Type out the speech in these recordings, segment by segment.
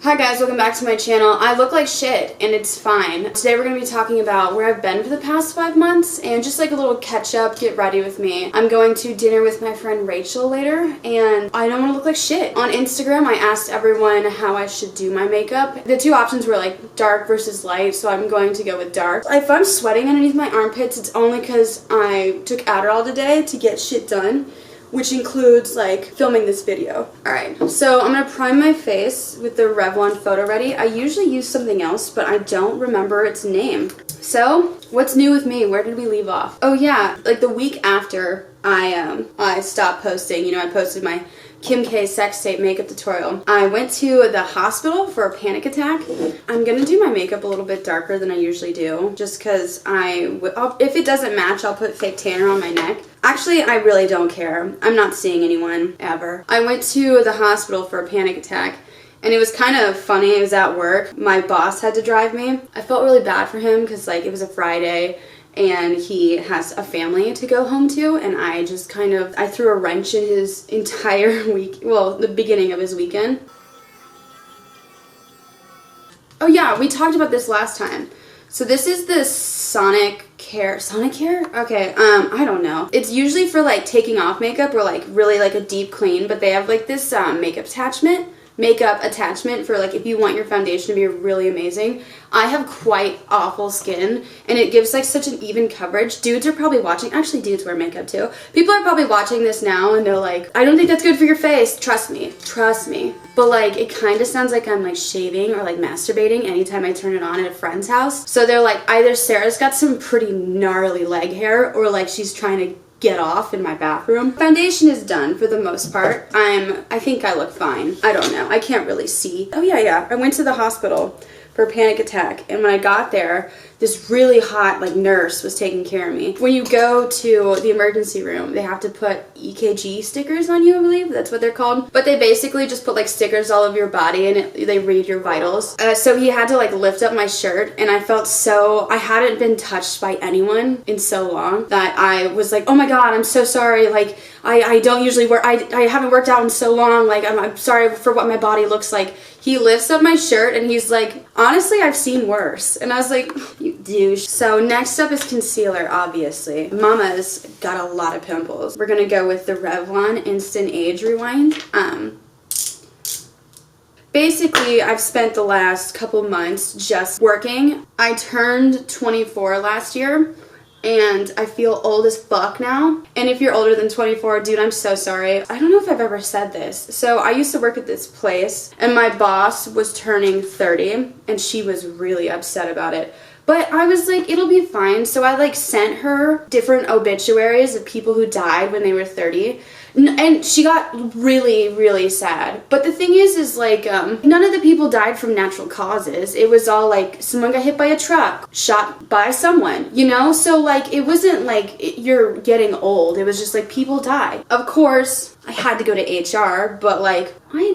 Hi guys, welcome back to my channel. I look like shit and it's fine. Today we're going to be talking about where I've been for the past 5 months and just like a little catch up, get ready with me. I'm going to dinner with my friend Rachel later and I don't want to look like shit. On Instagram I asked everyone how I should do my makeup. The two options were like dark versus light, so I'm going to go with dark. If I'm sweating underneath my armpits, it's only because I took Adderall today to get shit done, which includes like filming this video. Alright, so I'm gonna prime my face with the Revlon Photo Ready. I usually use something else, but I don't remember its name. So, what's new with me? Where did we leave off? Oh yeah, like the week after I stopped posting, I posted my Kim K sex tape makeup tutorial. I went to the hospital for a panic attack. I'm gonna do my makeup a little bit darker than I usually do, just because if it doesn't match, I'll put fake tanner on my neck. Actually, I really don't care. I'm not seeing anyone, ever. I went to the hospital for a panic attack, and it was kind of funny. It was at work. My boss had to drive me. I felt really bad for him because it was a Friday, and he has a family to go home to, and I just I threw a wrench in his entire week, well, the beginning of his weekend. Oh yeah, we talked about this last time. So this is the Sonic Care? Okay, I don't know. It's usually for like taking off makeup or like really like a deep clean, but they have like this makeup attachment for like if you want your foundation to be really amazing. I have quite awful skin and it gives like such an even coverage. Dudes are probably watching, actually dudes wear makeup too. People are probably watching this now and they're like, I don't think that's good for your face. Trust me. But like it kind of sounds like I'm like shaving or like masturbating anytime I turn it on at a friend's house. So they're like, either Sarah's got some pretty gnarly leg hair or like she's trying to get off in my bathroom. Foundation is done for the most part. I think I look fine. I don't know. I can't really see. Oh yeah. I went to the hospital for a panic attack, and when I got there, this really hot like nurse was taking care of me. When you go to the emergency room, they have to put EKG stickers on you, I believe. That's what they're called. But they basically just put like stickers all over your body and they read your vitals. So he had to like lift up my shirt, and I hadn't been touched by anyone in so long that I was like, oh my god, I'm so sorry. Like I don't usually work, I haven't worked out in so long. Like I'm sorry for what my body looks like. He lifts up my shirt and he's like, honestly, I've seen worse. And I was like, you douche. So next up is concealer, obviously. Mama's got a lot of pimples. We're gonna go with the Revlon Instant Age Rewind. Basically, I've spent the last couple months just working. I turned 24 last year, and I feel old as fuck now. And if you're older than 24, dude, I'm so sorry. I don't know if I've ever said this. So I used to work at this place, and my boss was turning 30, and she was really upset about it. But I was like, it'll be fine. So I like sent her different obituaries of people who died when they were 30. And she got really, really sad. But the thing is like, none of the people died from natural causes. It was all like, someone got hit by a truck, shot by someone, So like, it wasn't like you're getting old. It was just like, people died. Of course, I had to go to HR, but like, I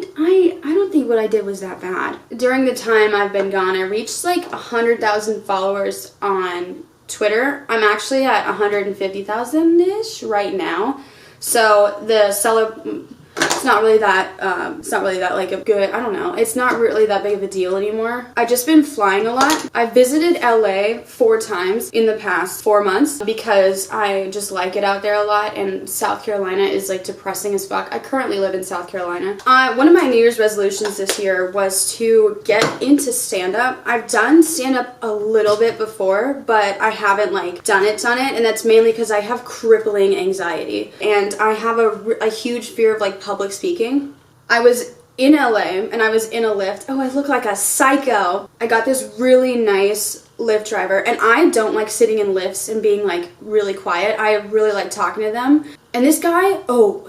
don't think what I did was that bad. During the time I've been gone, I reached like 100,000 followers on Twitter. I'm actually at 150,000-ish right now. So it's not really that like a good, I don't know, it's not really that big of a deal anymore. I've just been flying a lot. I visited LA 4 times in the past 4 months because I just like it out there a lot, and South Carolina is like depressing as fuck. I currently live in South Carolina. One of my New Year's resolutions this year was to get into stand-up. I've done stand-up a little bit before, but I haven't like done it, and that's mainly because I have crippling anxiety, and I have a huge fear of like public speaking. I was in LA and I was in a Lyft. Oh, I look like a psycho. I got this really nice Lyft driver, and I don't like sitting in Lyfts and being like really quiet. I really like talking to them. And this guy,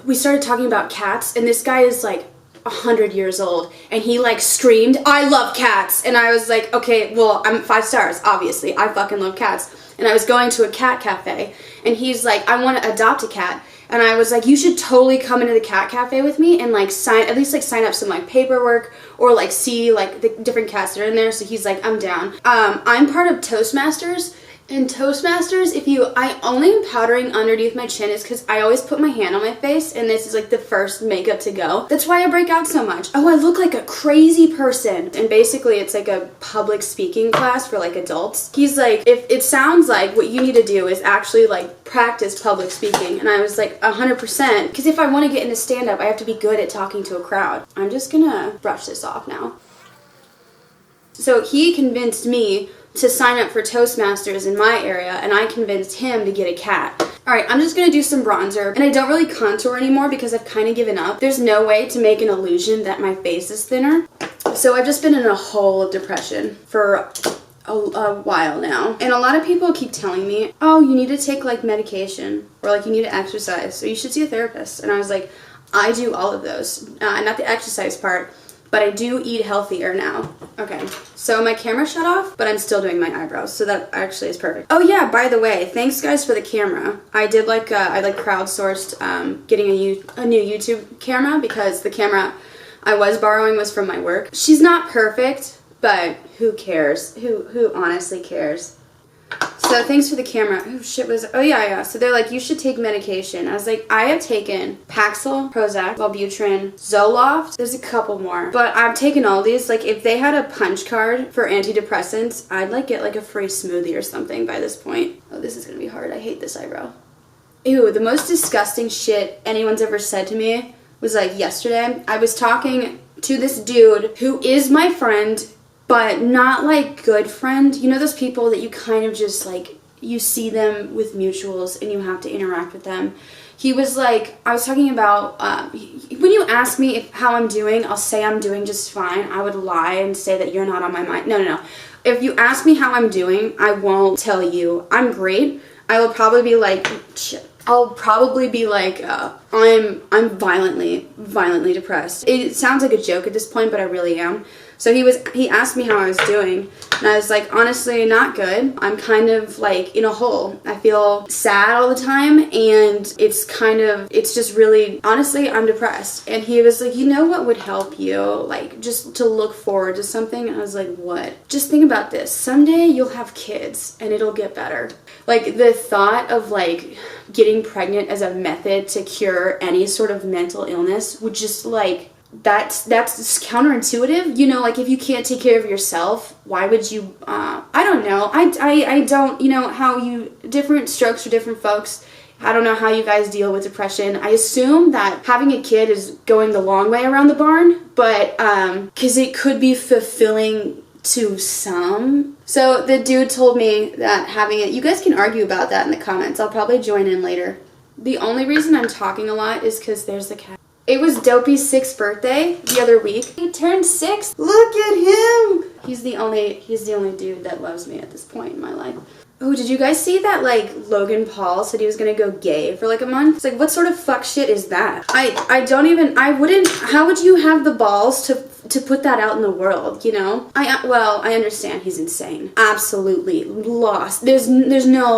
we started talking about cats, and this guy is like 100 years old, and he like screamed, I love cats. And I was like, okay, well, I'm 5 stars, obviously. I fucking love cats. And I was going to a cat cafe, and he's like, I want to adopt a cat. And I was like, you should totally come into the cat cafe with me and like sign up some like paperwork or like see like the different cats that are in there. So he's like, I'm down. I'm part of Toastmasters, In Toastmasters, I only am powdering underneath my chin is because I always put my hand on my face and this is like the first makeup to go. That's why I break out so much. Oh, I look like a crazy person. And basically it's like a public speaking class for like adults. He's like, if it sounds like what you need to do is actually like practice public speaking. And I was like 100%, because if I want to get into stand-up, I have to be good at talking to a crowd. I'm just gonna brush this off now. So he convinced me to sign up for Toastmasters in my area, and I convinced him to get a cat. Alright, I'm just gonna do some bronzer, and I don't really contour anymore because I've kind of given up. There's no way to make an illusion that my face is thinner. So I've just been in a hole of depression for a while now. And a lot of people keep telling me, oh, you need to take like medication, or like you need to exercise, so you should see a therapist. And I was like, I do all of those. Not the exercise part, but I do eat healthier now. Okay, so my camera shut off, but I'm still doing my eyebrows, so that actually is perfect. Oh yeah, by the way, thanks guys for the camera. I did like, I like crowdsourced getting a new YouTube camera because the camera I was borrowing was from my work. She's not perfect, but who cares? Who honestly cares? So thanks for the camera. Oh yeah. So they're like, you should take medication. I was like, I have taken Paxil, Prozac, Wellbutrin, Zoloft. There's a couple more, but I've taken all these. Like if they had a punch card for antidepressants, I'd like get like a free smoothie or something by this point. Oh, this is gonna be hard. I hate this eyebrow. Ew, the most disgusting shit anyone's ever said to me was like yesterday. I was talking to this dude who is my friend, but not like good friend. You know those people that you kind of just like, you see them with mutuals and you have to interact with them. He was like, I was talking about, when you ask me how I'm doing, I'll say I'm doing just fine. I would lie and say that you're not on my mind. No. If you ask me how I'm doing, I won't tell you I'm great. I will probably be like, I'm violently depressed. It sounds like a joke at this point, but I really am. So he asked me how I was doing, and I was like, honestly, not good. I'm kind of like in a hole. I feel sad all the time, and it's just really, honestly, I'm depressed. And he was like, you know what would help you? Like, just to look forward to something. And I was like, what? Just think about this. Someday you'll have kids, and it'll get better. Like, the thought of like getting pregnant as a method to cure any sort of mental illness would just like, that's counterintuitive, you know, like if you can't take care of yourself, why would you, I don't know, I don't, you know, how different strokes for different folks. I don't know how you guys deal with depression. I assume that having a kid is going the long way around the barn, but, cause it could be fulfilling to some. So the dude told me that having it, you guys can argue about that in the comments. I'll probably join in later. The only reason I'm talking a lot is cause there's the cat. It was Dopey's 6th birthday the other week. He turned 6. Look at him! He's the only dude that loves me at this point in my life. Oh, did you guys see that, like, Logan Paul said he was gonna go gay for, like, a month? It's like, what sort of fuck shit is that? How would you have the balls to put that out in the world, you know? I understand he's insane. Absolutely lost. There's nothing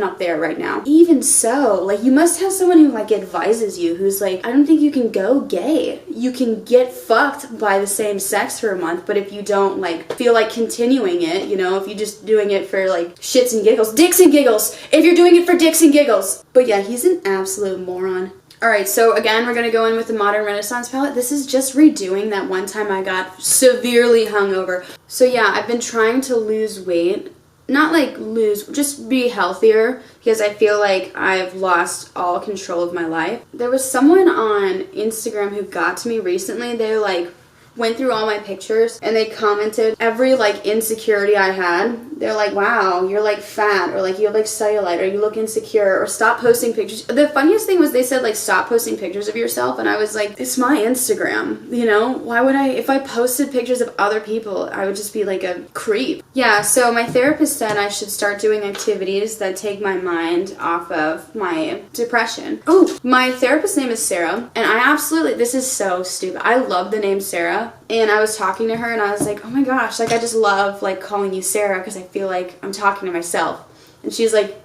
up there right now. Even so, like, you must have someone who, like, advises you, who's like, I don't think you can go gay. You can get fucked by the same sex for a month, but if you don't, like, feel like continuing it, you know, if you just doing it for, like, shits and giggles, dicks and giggles, if you're doing it for dicks and giggles. But yeah, he's an absolute moron. Alright, so again, we're going to go in with the Modern Renaissance palette. This is just redoing that one time I got severely hungover. So yeah, I've been trying to lose weight. Not like lose, just be healthier, because I feel like I've lost all control of my life. There was someone on Instagram who got to me recently. They like went through all my pictures and they commented every like insecurity I had. They're like, wow, you're like fat, or like you have like cellulite, or you look insecure, or stop posting pictures. The funniest thing was they said like stop posting pictures of yourself, and I was like, it's my Instagram, you know? Why would if I posted pictures of other people, I would just be like a creep. Yeah, so my therapist said I should start doing activities that take my mind off of my depression. Oh, my therapist's name is Sarah, and this is so stupid. I love the name Sarah. And I was talking to her and I was like, oh my gosh, like I just love like calling you Sarah because I feel like I'm talking to myself. And she's like,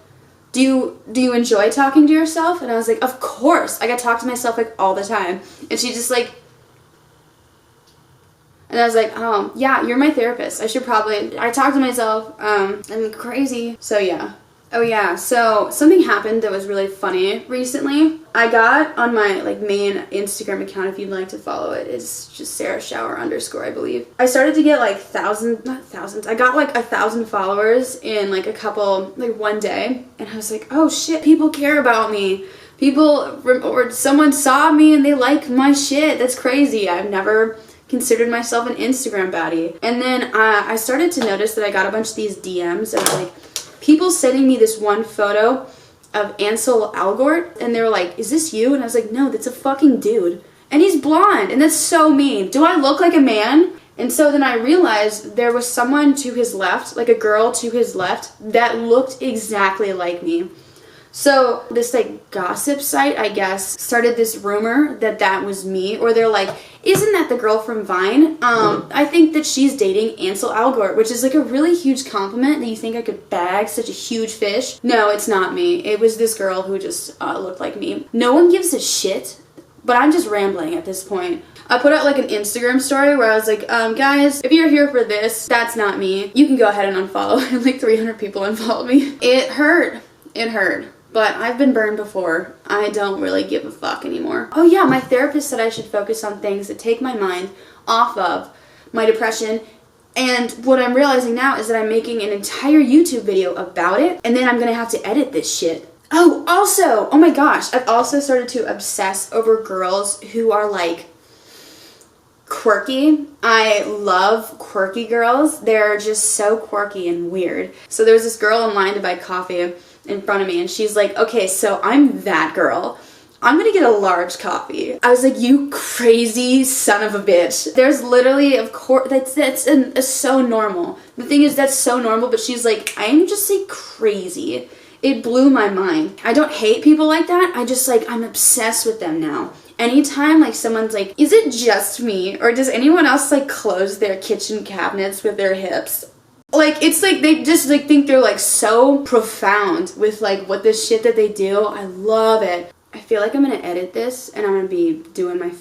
do you enjoy talking to yourself? And I was like, of course. Like I talk to myself like all the time. And she just like, And I was like, oh, yeah, you're my therapist. I talk to myself. I'm crazy. So yeah. Oh yeah, so something happened that was really funny recently. I got on my main Instagram account, if you'd like to follow it, it's just Sarah Schauer _, I believe. I started to get I got 1,000 followers in one day, and I was like, oh shit, people care about me. Or someone saw me and they like my shit. That's crazy. I've never considered myself an Instagram baddie. And then I started to notice that I got a bunch of these DMs of people sending me this one photo of Ansel Elgort, and they were like, is this you? And I was like, no, that's a fucking dude. And he's blonde, and that's so mean. Do I look like a man? And so then I realized there was someone to his left, a girl to his left, that looked exactly like me. So this gossip site, I guess, started this rumor that was me, or they're like, isn't that the girl from Vine? I think that she's dating Ansel Elgort, which is a really huge compliment that you think I could bag such a huge fish. No, it's not me. It was this girl who just looked like me. No one gives a shit, but I'm just rambling at this point. I put out an Instagram story where I was like, guys, if you're here for this, that's not me. You can go ahead and unfollow. And 300 people unfollowed me. It hurt. It hurt. But I've been burned before. I don't really give a fuck anymore. Oh yeah, my therapist said I should focus on things that take my mind off of my depression. And what I'm realizing now is that I'm making an entire YouTube video about it, and then I'm gonna have to edit this shit. Oh, also, oh my gosh, I've also started to obsess over girls who are quirky. I love quirky girls. They're just so quirky and weird. So there was this girl in line to buy coffee in front of me, and she's like, okay, so I'm that girl. I'm gonna get a large coffee. I was like, you crazy son of a bitch. There's literally, of course, that's so normal. The thing is, that's so normal, but she's like, I'm just crazy. It blew my mind. I don't hate people like that. I just I'm obsessed with them now. Anytime someone's like, is it just me, or does anyone else close their kitchen cabinets with their hips? It's they just think they're so profound with what the shit that they do. I love it. I feel like I'm gonna edit this and I'm gonna be doing my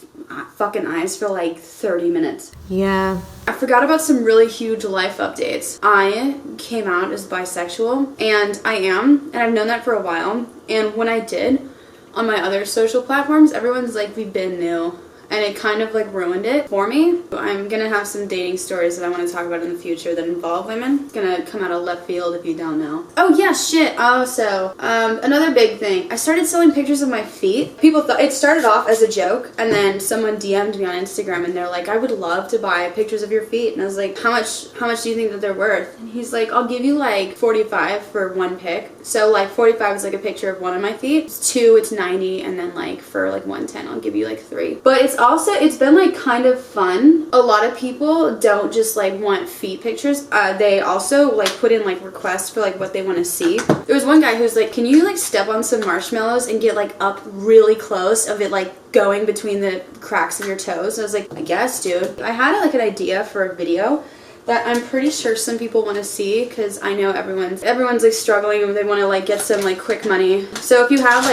fucking eyes for 30 minutes. Yeah. I forgot about some really huge life updates. I came out as bisexual, and I am, and I've known that for a while. And when I did, on my other social platforms, everyone's like, we've been new. And it kind of ruined it for me. I'm gonna have some dating stories that I want to talk about in the future that involve women. It's gonna come out of left field if you don't know. Oh yeah, shit. Also, another big thing. I started selling pictures of my feet. People thought it started off as a joke, and then someone DM'd me on Instagram, and they're like, I would love to buy pictures of your feet. And I was like, how much do you think that they're worth? And he's like, I'll give you 45 for one pic. So 45 is a picture of one of my feet. It's 2, it's 90, and then for 110, I'll give you 3. But it's been kind of fun. A lot of people don't just want feet pictures. They also put in requests for what they want to see. There was one guy who's like, can you step on some marshmallows and get up really close of it going between the cracks of your toes? And I was like, I guess, dude. I had an idea for a video that I'm pretty sure some people want to see, because I know everyone's struggling and they want to get some quick money. So if you have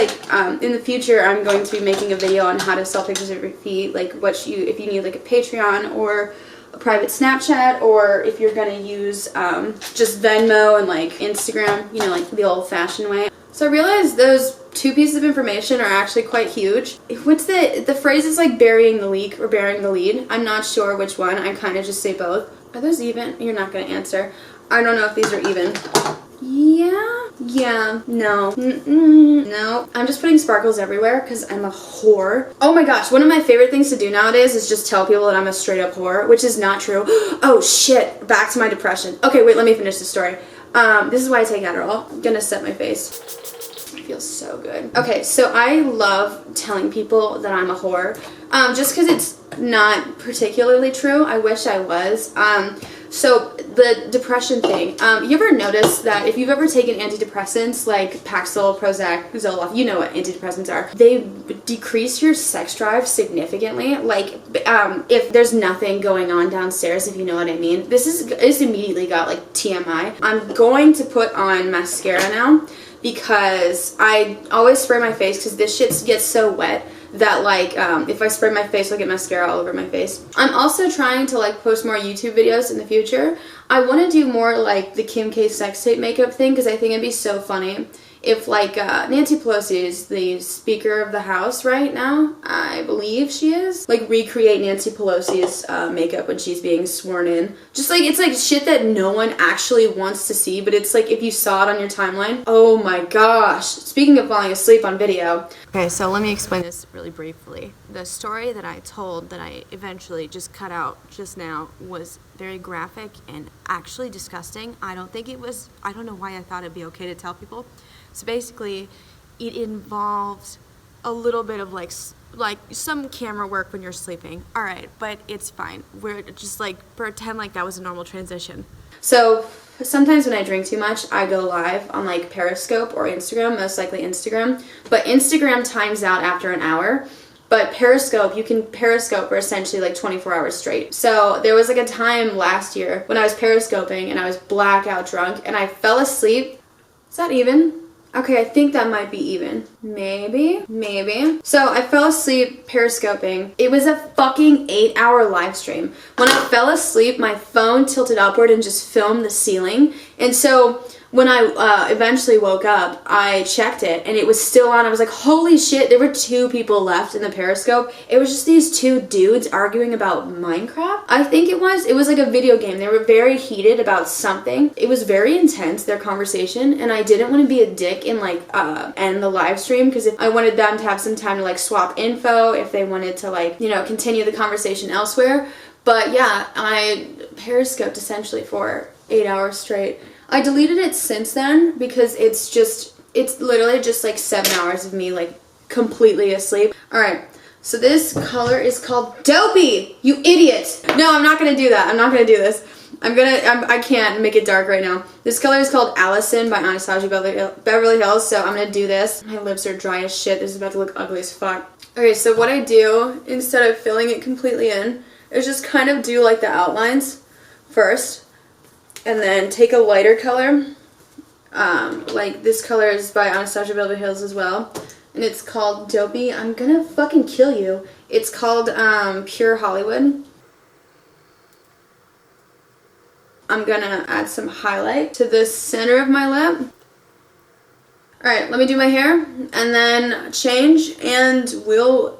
in the future, I'm going to be making a video on how to sell pictures of your feet, if you need a Patreon or a private Snapchat, or if you're gonna use just Venmo and Instagram, the old-fashioned way. So I realized those 2 pieces of information are actually quite huge. What's the phrase is burying the leak or bearing the lead. I'm not sure which one. I kind of just say both. Are those even? You're not gonna answer. I don't know if these are even. Yeah, no. No. I'm just putting sparkles everywhere because I'm a whore. Oh my gosh, one of my favorite things to do nowadays is just tell people that I'm a straight up whore, which is not true. Oh shit, back to my depression. Okay, wait, let me finish the story. This is why I take Adderall. I'm gonna set my face. It feels so good. Okay, so I love telling people that I'm a whore, just because it's not particularly true. I wish I was. So the depression thing, you ever notice that if you've ever taken antidepressants like Paxil, Prozac, Zoloft, you know what antidepressants are, they decrease your sex drive significantly. If there's nothing going on downstairs, if you know what I mean. This immediately got TMI. I'm going to put on mascara now, because I always spray my face because this shit gets so wet that like if I spray my face, I'll get mascara all over my face. I'm also trying to like post more YouTube videos in the future. I want to do more like the Kim K sex tape makeup thing because I think it'd be so funny if like Nancy Pelosi is the Speaker of the House right now, I believe she is, like recreate Nancy Pelosi's makeup when she's being sworn in. Just like, it's like shit that no one actually wants to see, but it's like if you saw it on your timeline, oh my gosh. Speaking of falling asleep on video. Okay, so let me explain this really briefly. The story that I told that I eventually just cut out just now was very graphic and actually disgusting. I don't know why I thought it'd be okay to tell people. So basically, it involves a little bit of like some camera work when you're sleeping. All right, but it's fine. We're just like pretend like that was a normal transition. So sometimes when I drink too much, I go live on like Periscope or Instagram, most likely Instagram. But Instagram times out after an hour. But Periscope, you can Periscope for essentially like 24 hours straight. So there was like a time last year when I was Periscoping and I was blackout drunk and I fell asleep. Is that even? Okay, I think that might be even. Maybe. So I fell asleep Periscoping. It was a fucking 8-hour live stream. When I fell asleep, my phone tilted upward and just filmed the ceiling. And so when I eventually woke up, I checked it and it was still on. I was like, holy shit, there were 2 people left in the Periscope. It was just these 2 dudes arguing about Minecraft. I think it was like a video game. They were very heated about something. It was very intense, their conversation, and I didn't want to be a dick and like end the live stream because if I wanted them to have some time to like swap info, if they wanted to like, you know, continue the conversation elsewhere. But yeah, I Periscoped essentially for 8 hours straight. I deleted it since then because it's literally just like 7 hours of me like completely asleep. Alright, so this color is called Dopey, you idiot! No, I'm not gonna do that. I'm not gonna do this. I can't make it dark right now. This color is called Allison by Anastasia Beverly Hills, so I'm gonna do this. My lips are dry as shit. This is about to look ugly as fuck. Okay, so what I do, instead of filling it completely in, is just kind of do like the outlines first. And then take a lighter color, like this color is by Anastasia Beverly Hills as well, and it's called Dopey. I'm gonna fucking kill you. It's called Pure Hollywood. I'm gonna add some highlight to the center of my lip. Alright, let me do my hair, and then change, and we'll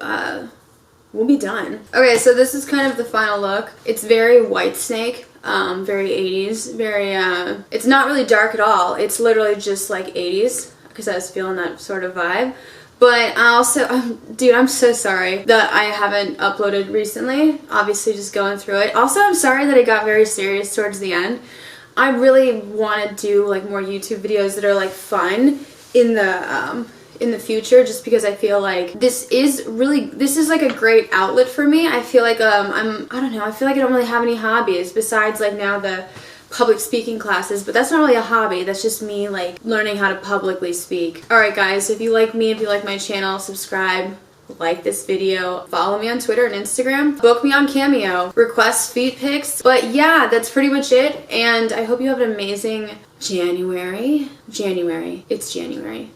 be done. Okay, so this is kind of the final look. It's very Whitesnake. Very 80s, it's not really dark at all, it's literally just like 80s, because I was feeling that sort of vibe, but I also, dude, I'm so sorry that I haven't uploaded recently, obviously just going through it. Also, I'm sorry that it got very serious towards the end. I really want to do like more YouTube videos that are like fun in the future, just because I feel like this is like a great outlet for me. I feel like I don't know, I feel like I don't really have any hobbies besides like now the public speaking classes, but that's not really a hobby. That's just me like learning how to publicly speak. Alright guys, if you like me, if you like my channel, subscribe, like this video, follow me on Twitter and Instagram, book me on Cameo, request feet pics. But yeah, that's pretty much it, and I hope you have an amazing January. It's January.